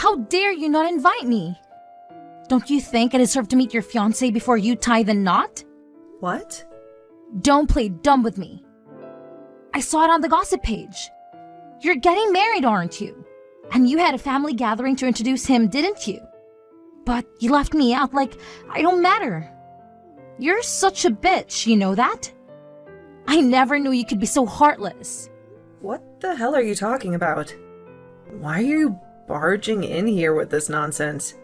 How dare you not invite me? Don't you think I deserve to meet your fiancé before you tie the knot? What? Don't play dumb with me. I saw it on the gossip page. You're getting married, aren't you? And you had a family gathering to introduce him, didn't you? But you left me out like I don't matter. You're such a bitch, you know that? I never knew you could be so heartless. What the hell are you talking about? Why are you barging in here with this nonsense?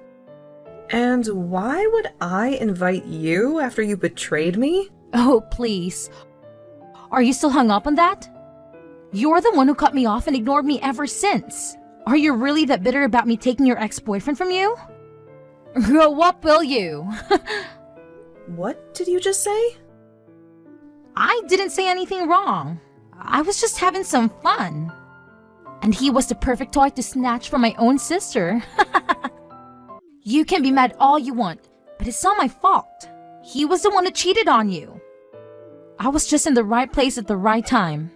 And why would I invite you after you betrayed me? Oh, please. Are you still hung up on that? You're the one who cut me off and ignored me ever since. Are you really that bitter about me taking your ex-boyfriend from you? Grow up, will you? What did you just say? I didn't say anything wrong. I was just having some fun. And he was the perfect toy to snatch from my own sister. You can be mad all you want, but it's not my fault. He was the one who cheated on you. I was just in the right place at the right time.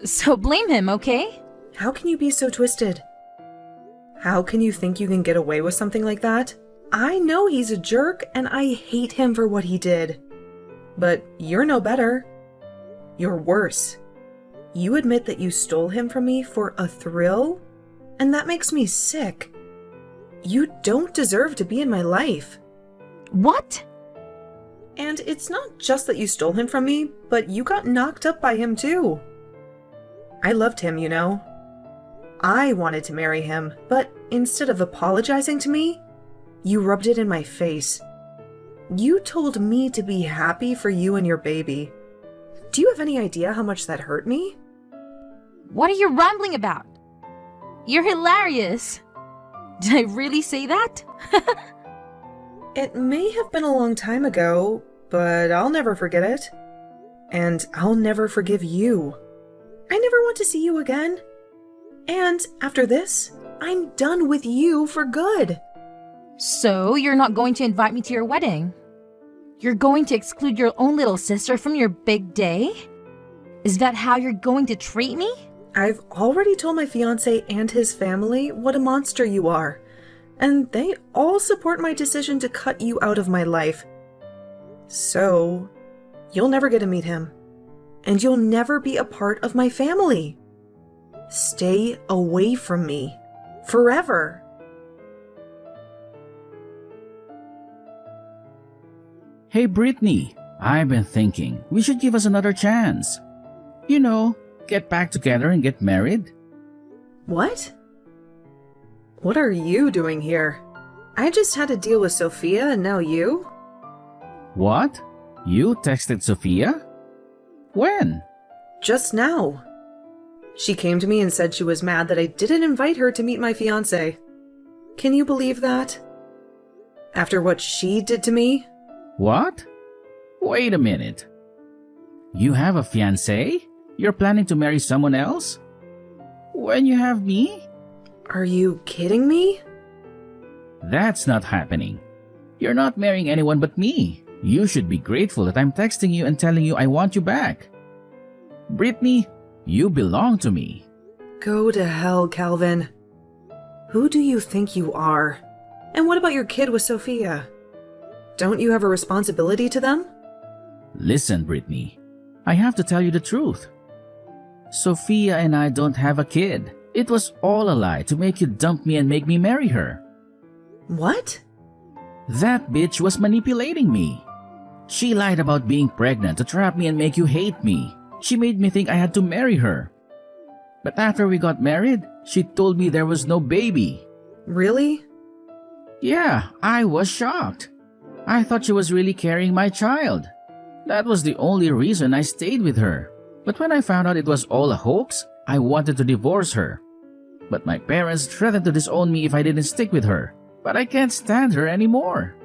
So blame him, okay? How can you be so twisted? How can you think you can get away with something like that? I know he's a jerk, and I hate him for what he did. But you're no better. You're worse. You admit that you stole him from me for a thrill? And that makes me sick. You don't deserve to be in my life. What? And it's not just that you stole him from me, but you got knocked up by him too. I loved him, you know. I wanted to marry him, but instead of apologizing to me, you rubbed it in my face. You told me to be happy for you and your baby. Do you have any idea how much that hurt me? What are you rambling about? You're hilarious. Did I really say that? It may have been a long time ago, but I'll never forget it. And I'll never forgive you. I never want to see you again. And after this, I'm done with you for good. So you're not going to invite me to your wedding? You're going to exclude your own little sister from your big day? Is that how you're going to treat me? I've already told my fiancé and his family what a monster you are, and they all support my decision to cut you out of my life. So, you'll never get to meet him, and you'll never be a part of my family. Stay away from me, forever. Hey Brittany, I've been thinking we should give us another chance. You know, get back together and get married. What? What are you doing here? I just had to deal with Sophia and now you? What? You texted Sophia? When? Just now. She came to me and said she was mad that I didn't invite her to meet my fiancé. Can you believe that? After what she did to me? What? Wait a minute. You have a fiancé? You're planning to marry someone else? When you have me? Are you kidding me? That's not happening. You're not marrying anyone but me. You should be grateful that I'm texting you and telling you I want you back. Brittany, you belong to me. Go to hell, Calvin. Who do you think you are? And what about your kid with Sophia? Don't you have a responsibility to them? Listen, Brittany, I have to tell you the truth. Sophia and I don't have a kid. It was all a lie to make you dump me and make me marry her. What? That bitch was manipulating me. She lied about being pregnant to trap me and make you hate me. She made me think I had to marry her. But after we got married, she told me there was no baby. Really? Yeah, I was shocked. I thought she was really carrying my child. That was the only reason I stayed with her. But when I found out it was all a hoax, I wanted to divorce her. But my parents threatened to disown me if I didn't stick with her. But I can't stand her anymore.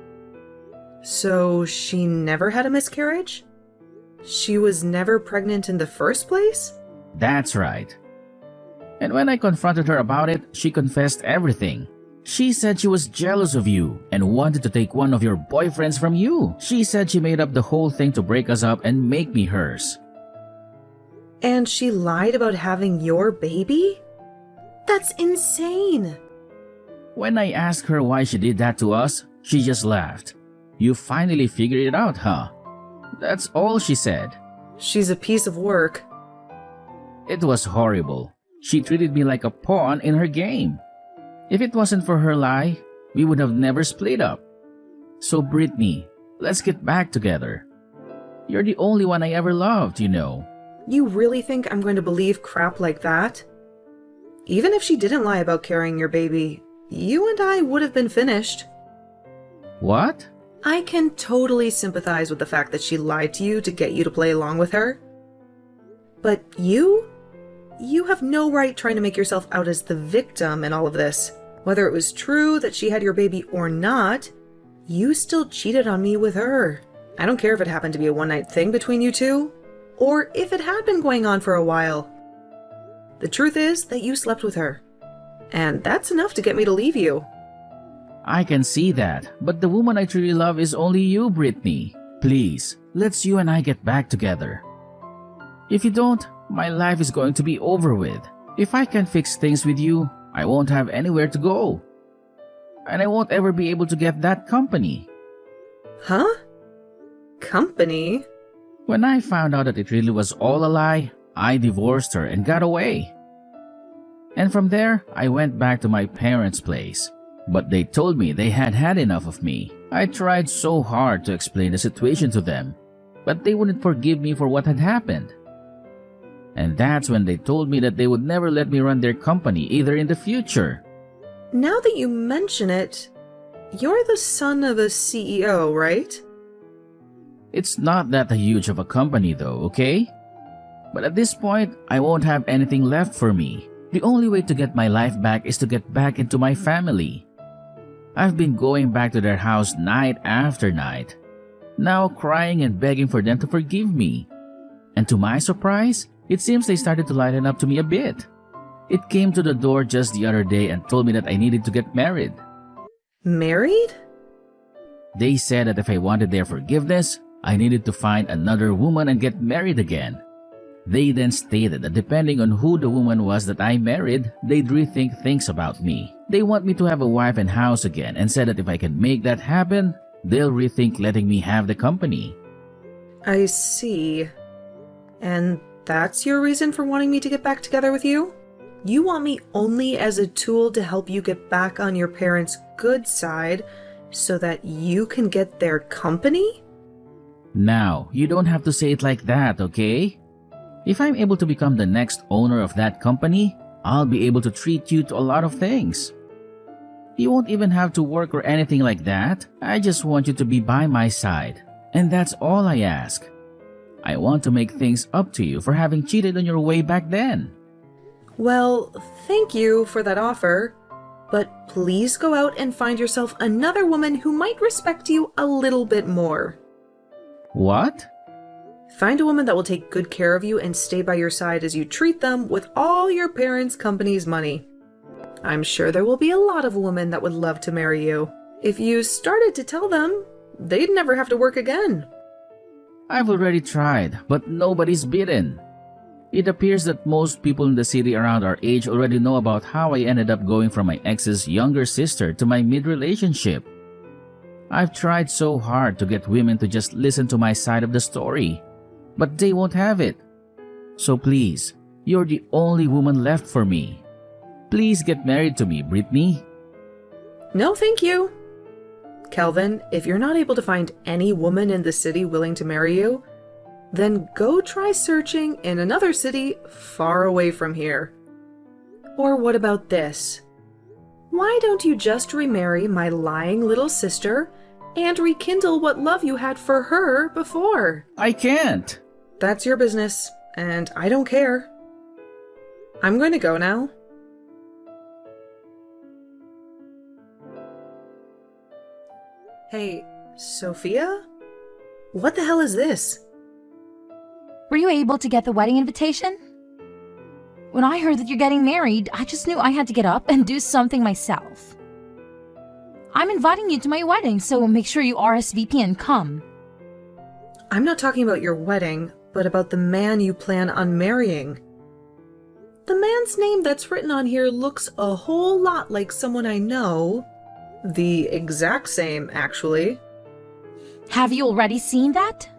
So she never had a miscarriage? She was never pregnant in the first place? That's right. And when I confronted her about it, she confessed everything. She said she was jealous of you and wanted to take one of your boyfriends from you. She said she made up the whole thing to break us up and make me hers. And she lied about having your baby? That's insane. When I asked her why she did that to us, she just laughed. You finally figured it out, huh? That's all she said. She's a piece of work. It was horrible. She treated me like a pawn in her game. If it wasn't for her lie, we would have never split up. So Brittany, let's get back together. You're the only one I ever loved, you know. You really think I'm going to believe crap like that? Even if she didn't lie about carrying your baby, you and I would have been finished. What? I can totally sympathize with the fact that she lied to you to get you to play along with her. But you have no right trying to make yourself out as the victim in all of this. Whether it was true that she had your baby or not, you still cheated on me with her. I don't care if it happened to be a one-night thing between you two, or if it had been going on for a while. The truth is that you slept with her, and that's enough to get me to leave you. I can see that, but the woman I truly love is only you, Brittany. Please, let's you and I get back together. If you don't, my life is going to be over with. If I can't fix things with you, I won't have anywhere to go. And I won't ever be able to get that company. Huh? Company? When I found out that it really was all a lie, I divorced her and got away. And from there, I went back to my parents' place. But they told me they had had enough of me. I tried so hard to explain the situation to them, but they wouldn't forgive me for what had happened. And that's when they told me that they would never let me run their company either in the future. Now that you mention it, you're the son of a CEO, right? It's not that huge of a company though, okay? But at this point, I won't have anything left for me. The only way to get my life back is to get back into my family. I've been going back to their house night after night, now crying and begging for them to forgive me. And to my surprise, it seems they started to lighten up to me a bit. It came to the door just the other day and told me that I needed to get married. Married? They said that if I wanted their forgiveness, I needed to find another woman and get married again. They then stated that depending on who the woman was that I married, they'd rethink things about me. They want me to have a wife and house again and said that if I can make that happen, they'll rethink letting me have the company. I see. And that's your reason for wanting me to get back together with you? You want me only as a tool to help you get back on your parents' good side so that you can get their company? Now, you don't have to say it like that, okay? If I'm able to become the next owner of that company, I'll be able to treat you to a lot of things. You won't even have to work or anything like that. I just want you to be by my side. And that's all I ask. I want to make things up to you for having cheated on your way back then. Well, thank you for that offer, but please go out and find yourself another woman who might respect you a little bit more. What? Find a woman that will take good care of you and stay by your side as you treat them with all your parents' company's money. I'm sure there will be a lot of women that would love to marry you. If you started to tell them, they'd never have to work again. I've already tried, but nobody's bitten. It appears that most people in the city around our age already know about how I ended up going from my ex's younger sister to my mid-relationship. I've tried so hard to get women to just listen to my side of the story, but they won't have it. So please, you're the only woman left for me. Please get married to me, Brittany. No, thank you. Kelvin, if you're not able to find any woman in the city willing to marry you, then go try searching in another city far away from here. Or what about this? Why don't you just remarry my lying little sister and rekindle what love you had for her before? I can't. That's your business, and I don't care. I'm going to go now. Hey, Sophia? What the hell is this? Were you able to get the wedding invitation? When I heard that you're getting married, I just knew I had to get up and do something myself. I'm inviting you to my wedding, so make sure you RSVP and come. I'm not talking about your wedding, but about the man you plan on marrying. The man's name that's written on here looks a whole lot like someone I know. The exact same, actually. Have you already seen that?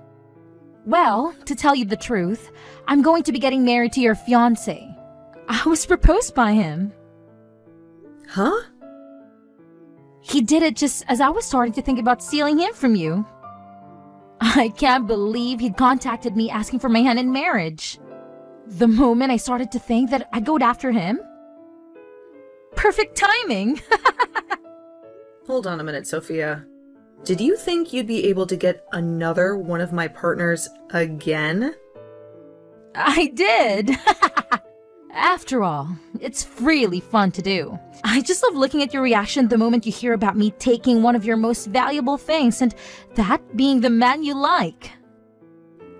Well, to tell you the truth, I'm going to be getting married to your fiancé. I was proposed by him. Huh? He did it just as I was starting to think about stealing him from you. I can't believe he'd contacted me asking for my hand in marriage. The moment I started to think that I'd go after him. Perfect timing! Hold on a minute, Sophia. Did you think you'd be able to get another one of my partners again? I did! After all, it's really fun to do. I just love looking at your reaction the moment you hear about me taking one of your most valuable things, and that being the man you like.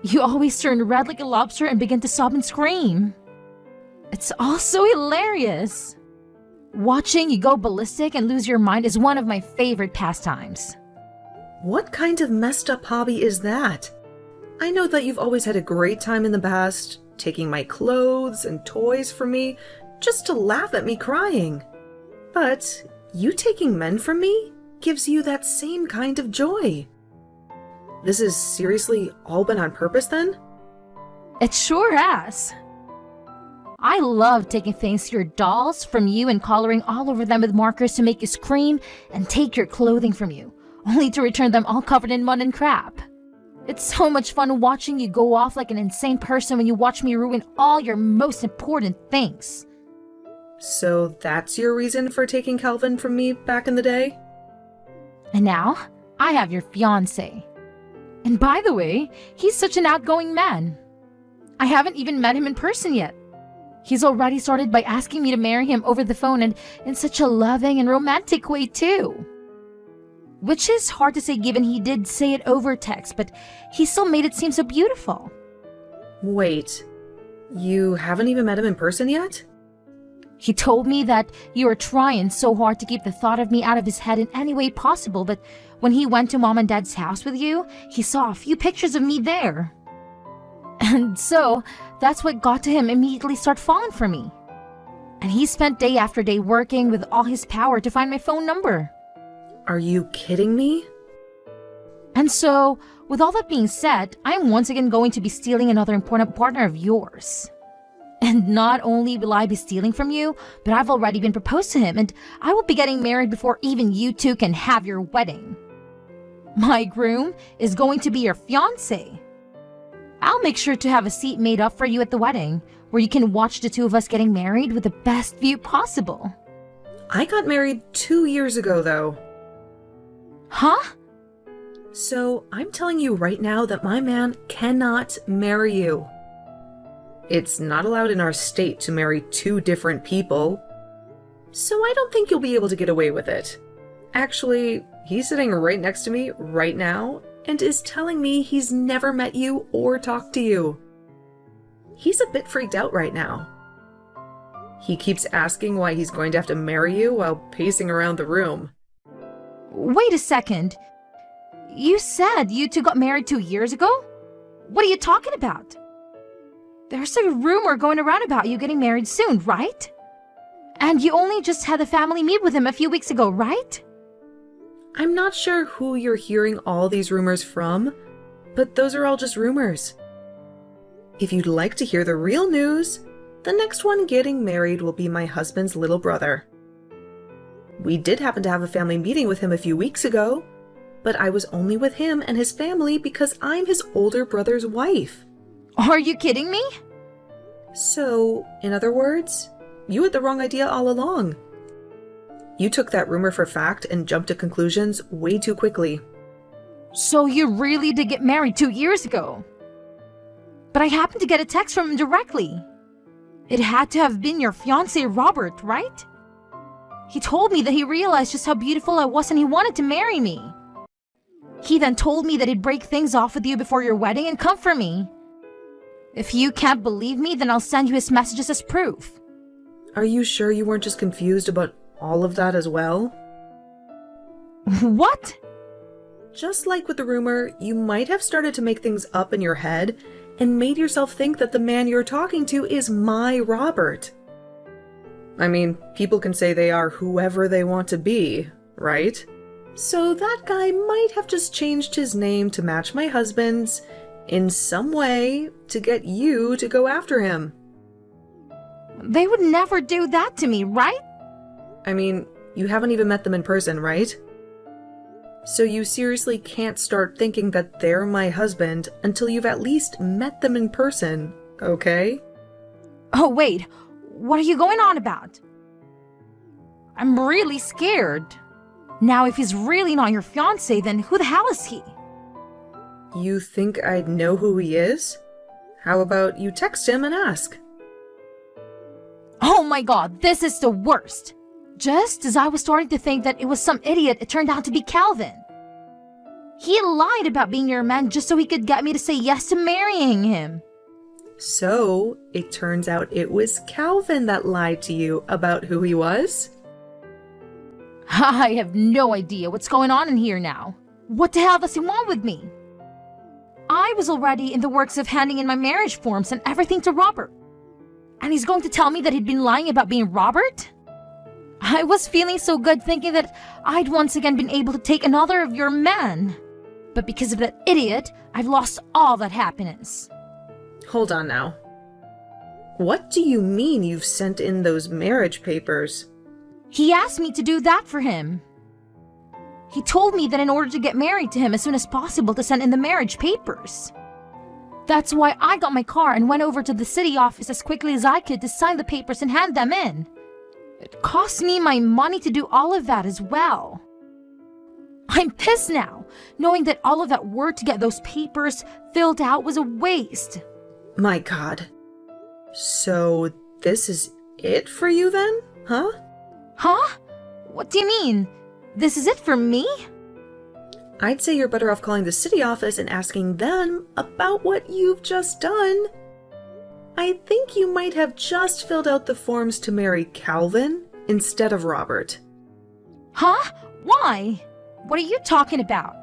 You always turn red like a lobster and begin to sob and scream. It's all so hilarious. Watching you go ballistic and lose your mind is one of my favorite pastimes. What kind of messed up hobby is that? I know that you've always had a great time in the past, taking my clothes and toys from me just to laugh at me crying. But you taking men from me gives you that same kind of joy. This has seriously all been on purpose then? It sure has. I love taking things to your dolls from you and coloring all over them with markers to make you scream and take your clothing from you, only to return them all covered in mud and crap. It's so much fun watching you go off like an insane person when you watch me ruin all your most important things. So that's your reason for taking Calvin from me back in the day? And now, I have your fiancé. And by the way, he's such an outgoing man. I haven't even met him in person yet. He's already started by asking me to marry him over the phone, and in such a loving and romantic way too. Which is hard to say given he did say it over text, but he still made it seem so beautiful. Wait, you haven't even met him in person yet? He told me that you were trying so hard to keep the thought of me out of his head in any way possible, but when he went to Mom and Dad's house with you, he saw a few pictures of me there. And so, that's what got to him immediately start falling for me. And he spent day after day working with all his power to find my phone number. Are you kidding me? And so, with all that being said, I'm once again going to be stealing another important partner of yours. And not only will I be stealing from you, but I've already been proposed to him, and I will be getting married before even you two can have your wedding. My groom is going to be your fiancé. I'll make sure to have a seat made up for you at the wedding, where you can watch the two of us getting married with the best view possible. I got married 2 years ago, though. Huh? So I'm telling you right now that my man cannot marry you. It's not allowed in our state to marry 2 different people. So I don't think you'll be able to get away with it. Actually, he's sitting right next to me right now and is telling me he's never met you or talked to you. He's a bit freaked out right now. He keeps asking why he's going to have to marry you while pacing around the room. Wait a second. You said you two got married 2 years ago? What are you talking about? There's a rumor going around about you getting married soon, right? And you only just had the family meet with him a few weeks ago, right? I'm not sure who you're hearing all these rumors from, but those are all just rumors. If you'd like to hear the real news, the next one getting married will be my husband's little brother. We did happen to have a family meeting with him a few weeks ago, but I was only with him and his family because I'm his older brother's wife. Are you kidding me? So, in other words, you had the wrong idea all along. You took that rumor for fact and jumped to conclusions way too quickly. So you really did get married 2 years ago? But I happened to get a text from him directly. It had to have been your fiancé Robert, right? He told me that he realized just how beautiful I was and he wanted to marry me. He then told me that he'd break things off with you before your wedding and come for me. If you can't believe me, then I'll send you his messages as proof. Are you sure you weren't just confused about all of that as well? What? Just like with the rumor, you might have started to make things up in your head and made yourself think that the man you're talking to is my Robert. I mean, people can say they are whoever they want to be, right? So that guy might have just changed his name to match my husband's in some way to get you to go after him. They would never do that to me, right? I mean, you haven't even met them in person, right? So you seriously can't start thinking that they're my husband until you've at least met them in person, okay? Oh, wait. What are you going on about? I'm really scared. Now, if he's really not your fiancé, then who the hell is he? You think I'd know who he is? How about you text him and ask? Oh my god, this is the worst. Just as I was starting to think that it was some idiot, it turned out to be Calvin. He lied about being your man just so he could get me to say yes to marrying him. So, it turns out it was Calvin that lied to you about who he was? I have no idea what's going on in here now. What the hell does he want with me? I was already in the works of handing in my marriage forms and everything to Robert. And he's going to tell me that he'd been lying about being Robert? I was feeling so good thinking that I'd once again been able to take another of your men. But because of that idiot, I've lost all that happiness. Hold on now. What do you mean you've sent in those marriage papers? He asked me to do that for him. He told me that in order to get married to him as soon as possible to send in the marriage papers. That's why I got my car and went over to the city office as quickly as I could to sign the papers and hand them in. It cost me my money to do all of that as well. I'm pissed now, knowing that all of that work to get those papers filled out was a waste. My god. So, this is it for you then? Huh? Huh? What do you mean? This is it for me? I'd say you're better off calling the city office and asking them about what you've just done. I think you might have just filled out the forms to marry Calvin instead of Robert. Huh? Why? What are you talking about?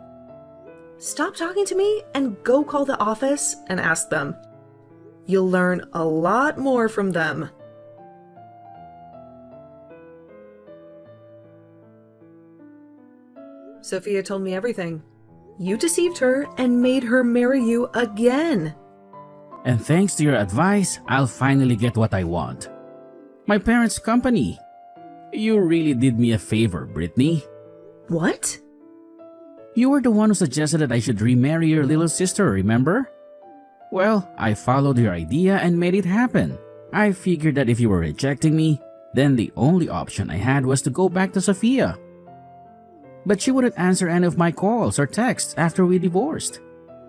Stop talking to me and go call the office and ask them. You'll learn a lot more from them. Sophia told me everything. You deceived her and made her marry you again. And thanks to your advice, I'll finally get what I want. My parents' company. You really did me a favor, Brittany. What? You were the one who suggested that I should remarry your little sister, remember? Well, I followed your idea and made it happen. I figured that if you were rejecting me, then the only option I had was to go back to Sophia. But she wouldn't answer any of my calls or texts after we divorced.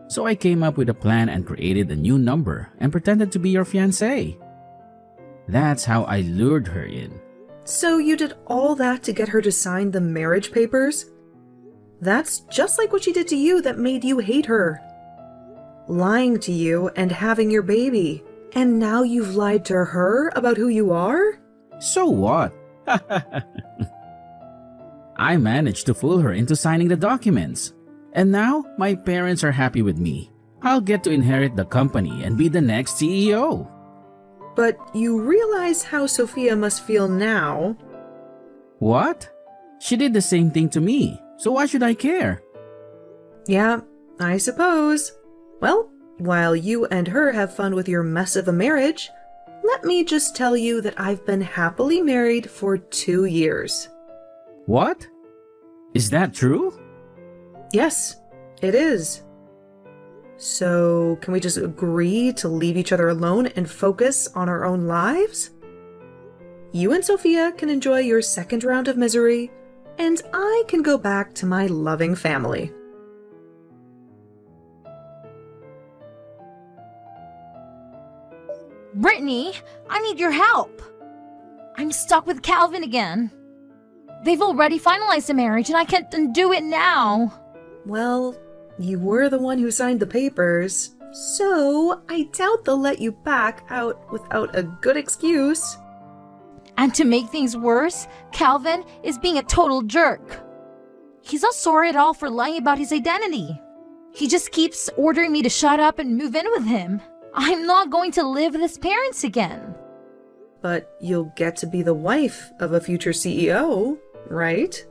So I came up with a plan and created a new number and pretended to be your fiancé. That's how I lured her in. So you did all that to get her to sign the marriage papers? That's just like what she did to you that made you hate her. Lying to you and having your baby. And now you've lied to her about who you are? So what? I managed to fool her into signing the documents. And now, my parents are happy with me. I'll get to inherit the company and be the next CEO. But you realize how Sophia must feel now. What? She did the same thing to me, so why should I care? Yeah, I suppose. Well, while you and her have fun with your mess of a marriage, let me just tell you that I've been happily married for 2 years. What? Is that true? Yes, it is. So, can we just agree to leave each other alone and focus on our own lives? You and Sophia can enjoy your second round of misery, and I can go back to my loving family. Brittany, I need your help. I'm stuck with Calvin again. They've already finalized the marriage and I can't undo it now. Well, you were the one who signed the papers, so I doubt they'll let you back out without a good excuse. And to make things worse, Calvin is being a total jerk. He's not sorry at all for lying about his identity. He just keeps ordering me to shut up and move in with him. I'm not going to live with his parents again. But you'll get to be the wife of a future CEO, right?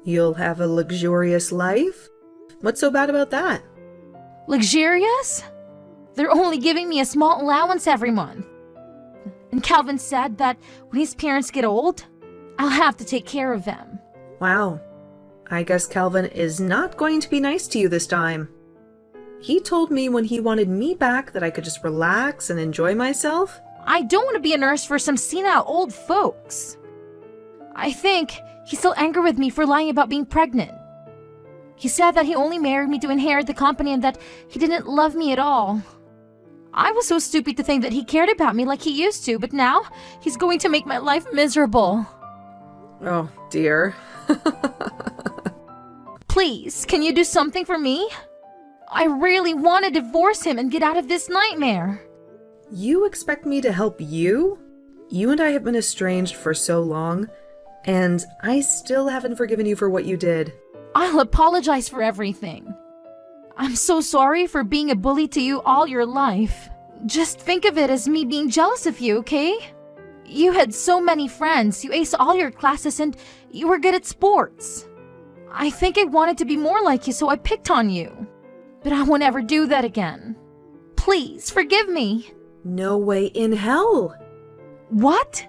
You'll have a luxurious life. What's so bad about that? Luxurious? They're only giving me a small allowance every month. And Calvin said that when his parents get old, I'll have to take care of them. Wow. I guess Calvin is not going to be nice to you this time. He told me when he wanted me back that I could just relax and enjoy myself. I don't want to be a nurse for some senile old folks. I think he's still angry with me for lying about being pregnant. He said that he only married me to inherit the company and that he didn't love me at all. I was so stupid to think that he cared about me like he used to, but now he's going to make my life miserable. Oh, dear. Please, can you do something for me? I really want to divorce him and get out of this nightmare. You expect me to help you? You and I have been estranged for so long, and I still haven't forgiven you for what you did. I'll apologize for everything. I'm so sorry for being a bully to you all your life. Just think of it as me being jealous of you, okay? You had so many friends, you aced all your classes, and you were good at sports. I think I wanted to be more like you, so I picked on you. But I won't ever do that again. Please, forgive me. No way in hell. What?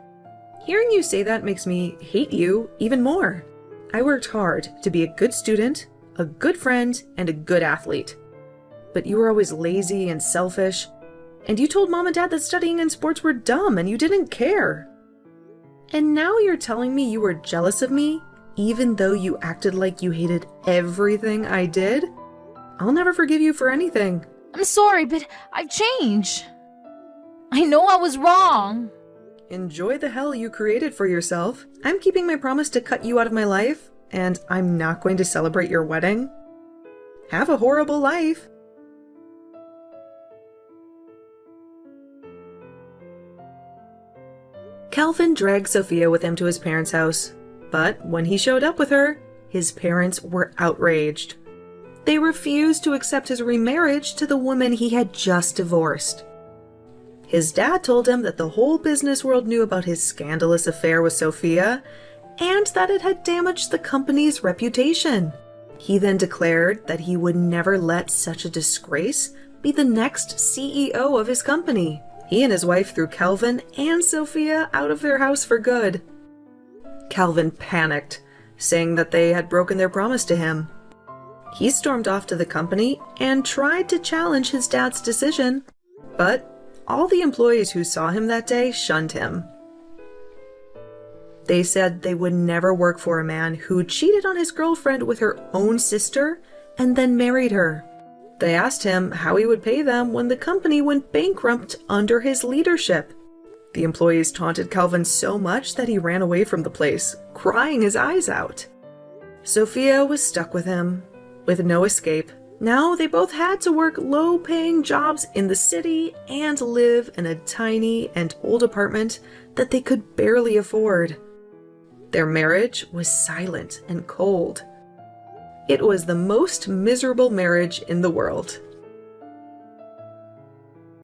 Hearing you say that makes me hate you even more. I worked hard to be a good student, a good friend, and a good athlete. But you were always lazy and selfish, and you told Mom and Dad that studying and sports were dumb and you didn't care. And now you're telling me you were jealous of me, even though you acted like you hated everything I did? I'll never forgive you for anything. I'm sorry, but I've changed. I know I was wrong. Enjoy the hell you created for yourself. I'm keeping my promise to cut you out of my life, and I'm not going to celebrate your wedding. Have a horrible life. Calvin dragged Sophia with him to his parents' house, but when he showed up with her, his parents were outraged. They refused to accept his remarriage to the woman he had just divorced. His dad told him that the whole business world knew about his scandalous affair with Sophia, and that it had damaged the company's reputation. He then declared that he would never let such a disgrace be the next CEO of his company. He and his wife threw Calvin and Sophia out of their house for good. Calvin panicked, saying that they had broken their promise to him. He stormed off to the company and tried to challenge his dad's decision, but all the employees who saw him that day shunned him. They said they would never work for a man who cheated on his girlfriend with her own sister and then married her. They asked him how he would pay them when the company went bankrupt under his leadership. The employees taunted Calvin so much that he ran away from the place, crying his eyes out. Sophia was stuck with him, with no escape. Now they both had to work low-paying jobs in the city and live in a tiny and old apartment that they could barely afford. Their marriage was silent and cold. It was the most miserable marriage in the world.